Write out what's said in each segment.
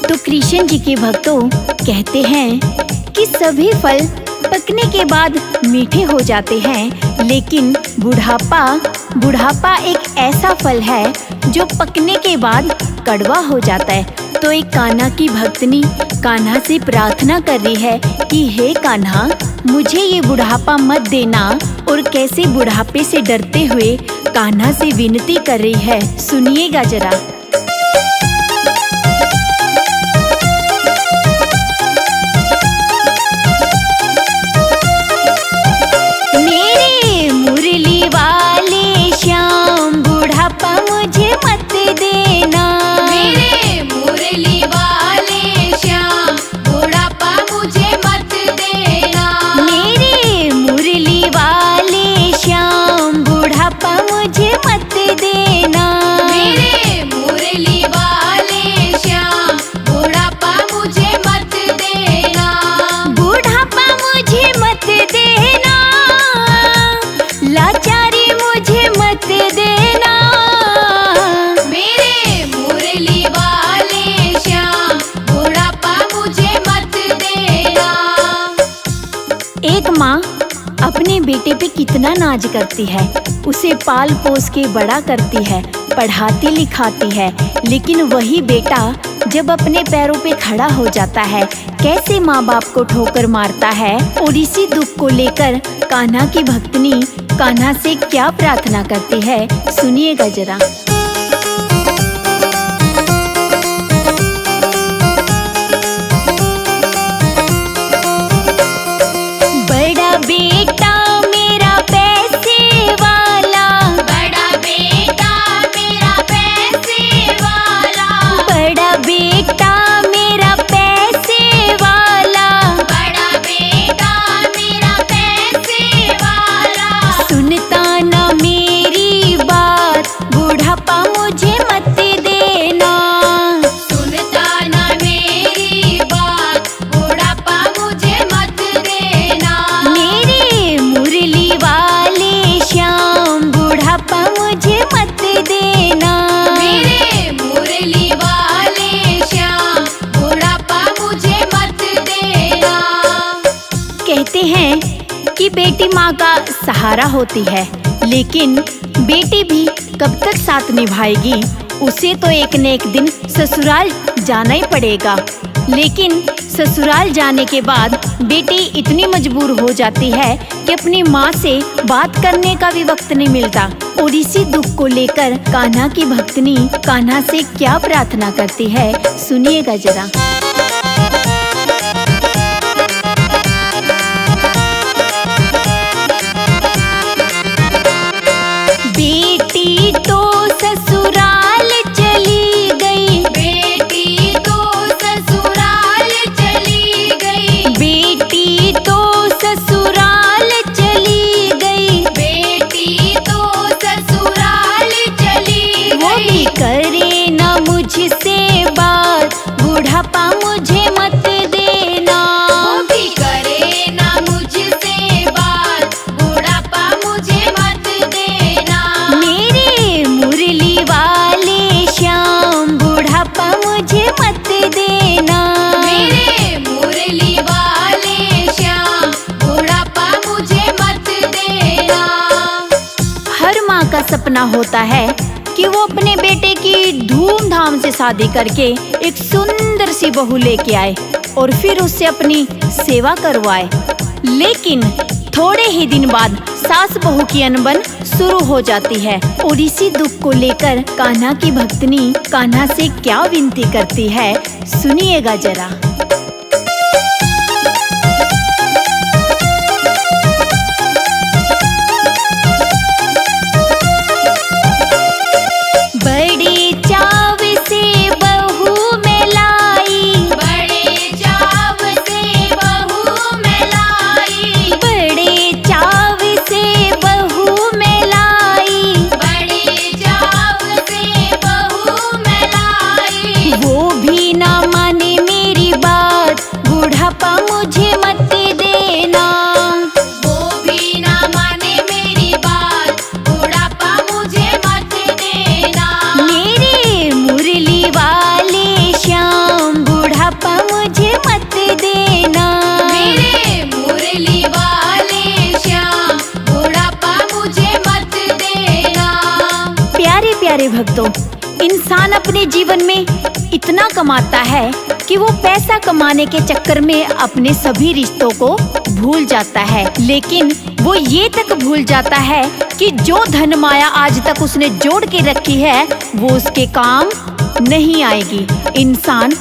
तो कृष्ण जी के भक्तों कहते हैं कि सभी फल पकने के बाद मीठे हो जाते हैं, लेकिन बुढ़ापा एक ऐसा फल है जो पकने के बाद कड़वा हो जाता है। तो एक कान्हा की भक्तनी कान्हा से प्रार्थना कर रही है कि हे कान्हा, मुझे ये बुढ़ापा मत देना। और कैसे बुढ़ापे से डरते हुए कान्हा से विनती कर रही है, सुनिएगा जरा। मेरे मुरली वाले श्याम, बुढ़ापा मुझे मत देना। मेरे मुरली वाले श्याम, बुढ़ापा मुझे मत देना। मेरे मुरली वाले श्याम, बुढ़ापा मुझे मत देना। मेरे मुरली वाले श्याम, बुढ़ापा मुझे मत देना। बुढ़ापा मुझे मत देना, लाचारी मुझे मत देना। मेरे मुरली वाले श्याम, बुढ़ापा मुझे मत देना। एक माँ अपने बेटे पे कितना नाज करती है, उसे पाल पोस के बड़ा करती है, पढ़ाती लिखाती है, लेकिन वही बेटा जब अपने पैरों पे खड़ा हो जाता है, कैसे माँ बाप को ठोकर मारता है। और इसी दुख को लेकर कान्हा की भक्तनी कान्हा से क्या प्रार्थना करती है, सुनिएगा जरा। बड़ा बेटा मेरा पैसे वाला, बड़ा बेटा मेरा पैसे वाला। बड़ा बेटा मेरा पैसे वाला। बड़ा बेटा मेरा पैसे वाला। सुनता ना मेरी बात, बुढ़ापा मुझे मत देना। सुनता ना मेरी बात, बुढ़ापा मुझे मत देना। मेरे मुरली वाले श्याम, बुढ़ापा मुझे मत देना। मेरे मुरली वाले श्याम, बुढ़ापा मुझे मत देना। कहते हैं कि बेटी माँ का सहारा होती है, लेकिन बेटी भी कब तक साथ निभाएगी। उसे तो एक न एक दिन ससुराल जाना ही पड़ेगा। लेकिन ससुराल जाने के बाद बेटी इतनी मजबूर हो जाती है कि अपनी माँ से बात करने का भी वक्त नहीं मिलता। और इसी दुख को लेकर कान्हा की भक्तनी कान्हा से क्या प्रार्थना करती है, सुनिएगा जरा। बेटी तो ससुराल चली गई। बेटी तो ससुराल चली गई। बेटी तो ससुराल चली गई। बेटी तो ससुराल चली वो भी गई। करे ना मुझसे बात, बुढ़ापा मुझे मत देना। वो भी करे ना मुझसे बात, बुढ़ापा मुझे मत देना। मेरे मुरली वाले श्याम, बुढ़ापा मुझे मत देना। मेरे मुरली वाले श्याम, बुढ़ापा मुझे मत देना। हर माँ का सपना होता है कि वो अपने बेटे की धूमधाम से शादी करके एक सुंदर सी बहू लेके आए और फिर उससे अपनी सेवा करवाए। लेकिन थोड़े ही दिन बाद सास बहू की अनबन शुरू हो जाती है। और इसी दुख को लेकर कान्हा की भक्तनी कान्हा से क्या विनती करती है, सुनिएगा जरा। बड़े चाव से बहू में लाई। बड़े चाव से बहू में लाई। बड़े चाव से बहू में लाई। बड़े चाव से बहू में लाई। वो भी ना माने मेरी बात, इंसान अपने जीवन में इतना कमाता है कि वो पैसा कमाने के चक्कर में अपने सभी रिश्तों को भूल जाता है, लेकिन वो ये तक भूल जाता है कि जो धन माया आज तक उसने जोड़ के रखी है वो उसके काम नहीं आएगी। इंसान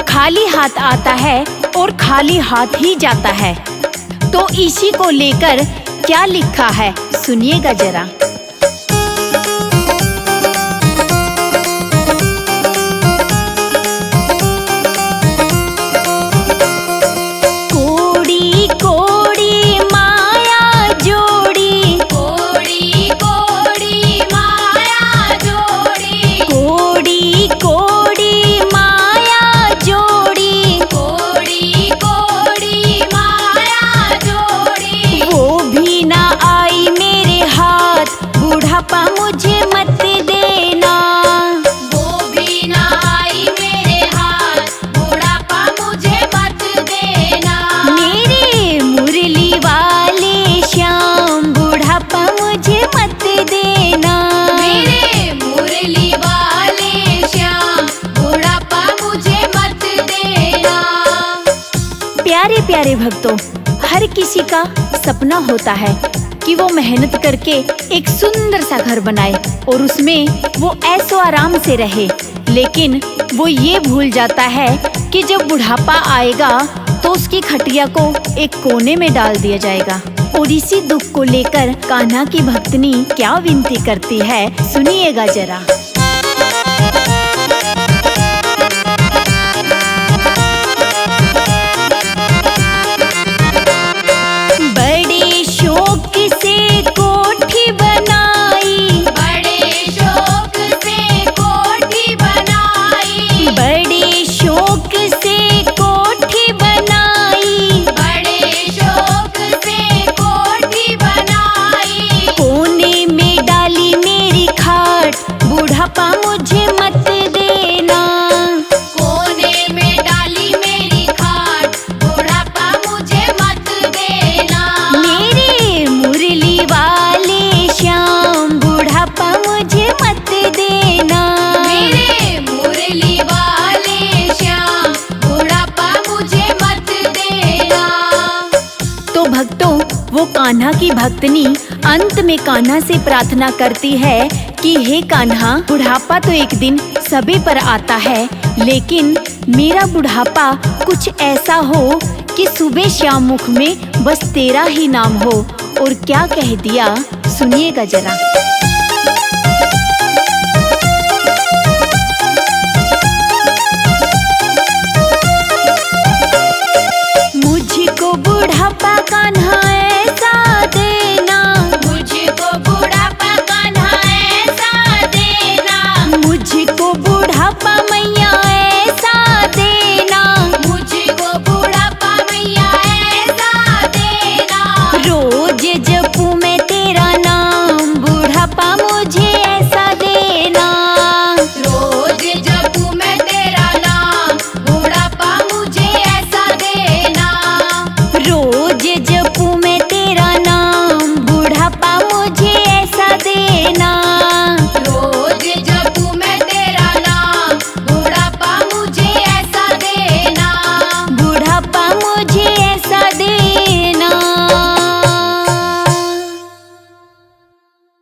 खाली हाथ आता है और खाली हाथ ही जाता है। तो इसी को लेकर क्या लिखा है सुनिएगा जरा। कोड़ी कोड़ी माया जोड़ी, कोड़ी कोड़ी माया जोड़ी, कोड़ी कोड़ी माया जोड़ी, कोड़ी कोड़ी माया जोड़ी। वो भी ना आई मेरे हाथ, बुढ़ापा मुझे मत देना। वो भी ना आई मेरे हाथ, बुढ़ापा मुझे मत देना। मेरे मुरली वाले श्याम, बुढ़ापा मुझे मत देना। मेरे मुरली वाले श्याम, बुढ़ापा मुझे मत देना। प्यारे प्यारे भक्तों, हर किसी का सपना होता है कि वो मेहनत करके एक सुंदर सा घर बनाए और उसमें वो ऐशो आराम से रहे, लेकिन वो ये भूल जाता है कि जब बुढ़ापा आएगा तो उसकी खटिया को एक कोने में डाल दिया जाएगा। और इसी दुख को लेकर कान्हा की भक्तनी क्या विनती करती है सुनिएगा जरा। बड़े शौक से कोठी बनाई, बड़े शौक से कोठी बनाई, बड़े शौक से कोठी बनाई, बड़े शौक से कोठी बनाई। कोने में डाली मेरी खाट, बुढ़ापा मुझे मत देना। कोने में डाली मेरी खाट, बुढ़ापा मुझे मत देना। मेरे मुरली वाले श्याम, बुढ़ापा मुझे मत देना। मेरे मुरली वाले श्याम, बुढ़ापा मुझे मत देना। तो भक्तों, वो कान्हा की भक्तनी अंत में कान्हा से प्रार्थना करती है कि हे कान्हा, बुढ़ापा तो एक दिन सभी पर आता है, लेकिन मेरा बुढ़ापा कुछ ऐसा हो कि सुबह शाम मुख में बस तेरा ही नाम हो। और क्या कह दिया सुनिएगा जरा।